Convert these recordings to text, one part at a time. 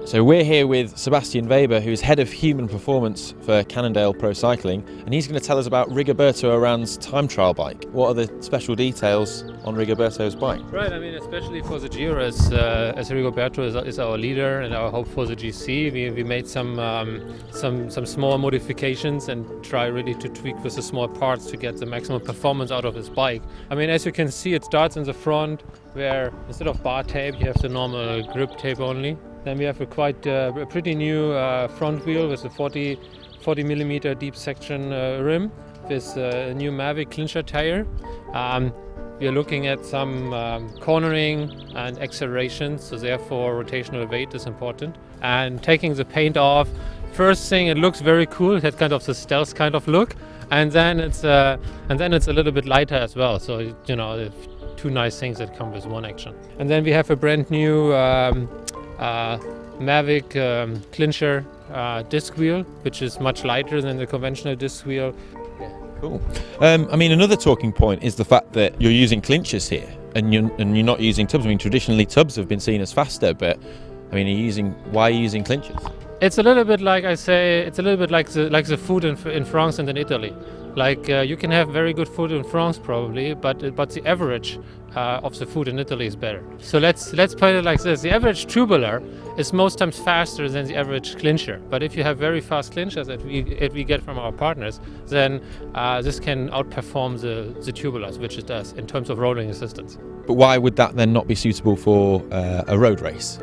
So we're here with Sebastian Weber, who's head of human performance for Cannondale Pro Cycling, and he's going to tell us about Rigoberto Uran's time trial bike. What are the special details on Rigoberto's bike? Right, I mean, especially for the Giro, as Rigoberto is our leader and our hope for the GC, we made some small modifications and try really to tweak with the small parts to get the maximum performance out of his bike. I mean, as you can see, it starts in the front, where instead of bar tape, you have the normal grip tape only. Then we have a pretty new front wheel with a 40 millimeter deep section rim with a new Mavic clincher tire. We are looking at some cornering and acceleration, so therefore rotational weight is important. And taking the paint off, first thing, it looks very cool. It has kind of the stealth kind of look, and then it's a little bit lighter as well. So two nice things that come with one action. And then we have a brand new Mavic clincher disc wheel, which is much lighter than the conventional disc wheel. Cool. I mean, another talking point is the fact that you're using clinchers here, and you're not using tubs. I mean, traditionally tubs have been seen as faster, but I mean, why are you using clinchers? It's a little bit like the food in France and in Italy. You can have very good food in France probably, but the average of the food in Italy is better. So let's put it like this: the average tubular is most times faster than the average clincher. But if you have very fast clinchers that we get from our partners, then this can outperform the tubulars, which it does in terms of rolling assistance. But why would that then not be suitable for a road race?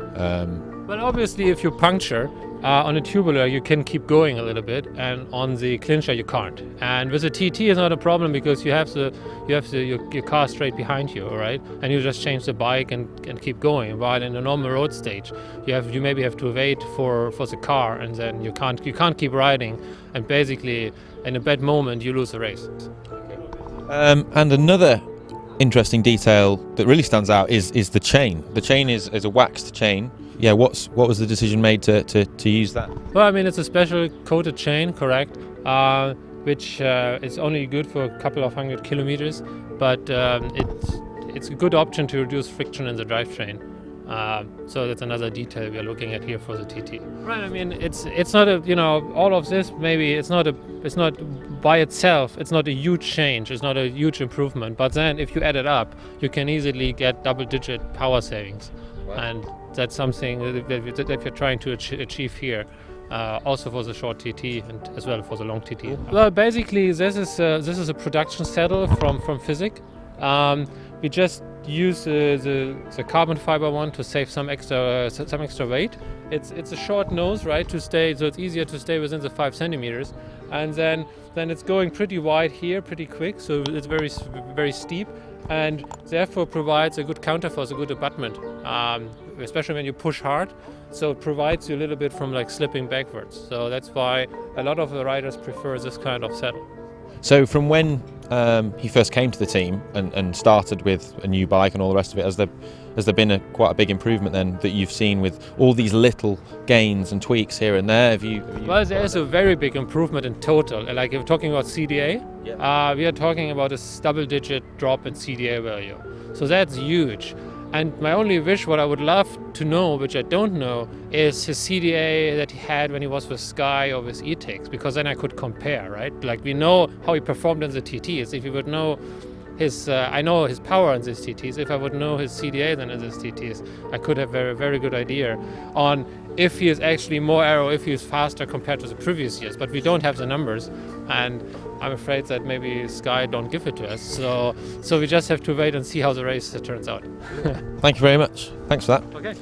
Well, obviously, if you puncture on a tubular, you can keep going a little bit, and on the clincher you can't. And with a TT, it's not a problem because you have your car straight behind you, all right? And you just change the bike and keep going. While in a normal road stage, you maybe have to wait for the car, and then you can't keep riding. And basically, in a bad moment, you lose the race. And another interesting detail that really stands out is the chain. The chain is a waxed chain. Yeah, what was the decision made to use that? Well, I mean, it's a special coated chain, correct, which is only good for a couple of 100 kilometers, but it's a good option to reduce friction in the drivetrain. So that's another detail we are looking at here for the TT. Right, I mean, it's not all of this, maybe it's not by itself, it's not a huge change, it's not a huge improvement, but then if you add it up, you can easily get double-digit power savings. Wow. And that's something that we're trying to achieve here, also for the short TT and as well for the long TT. Well, basically, this is a production saddle from Physic. We just use the carbon fiber one to save some extra weight. It's a short nose, right, to stay, so it's easier to stay within the 5 centimeters, and then it's going pretty wide here, pretty quick, so it's very very steep, and therefore provides a good counterforce, a good abutment, especially when you push hard. So it provides you a little bit from slipping backwards. So that's why a lot of the riders prefer this kind of saddle. So from when he first came to the team and started with a new bike and all the rest of it, has there been quite a big improvement then that you've seen with all these little gains and tweaks here and there? Well, there is a very big improvement in total. Like if we're talking about CDA, yeah. We are talking about a double-digit drop in CDA value. So that's huge. And my only wish, what I would love to know, which I don't know, is his CDA that he had when he was with Sky or with E-Tex, because then I could compare, right? We know how he performed in the TTs. If you would know I know his power in these TTs. If I would know his CDA than in these TTs, I could have a very, very good idea on if he is actually more aero, if he is faster compared to the previous years. But we don't have the numbers, and I'm afraid that maybe Sky don't give it to us. So we just have to wait and see how the race turns out. Thank you very much. Thanks for that. Okay.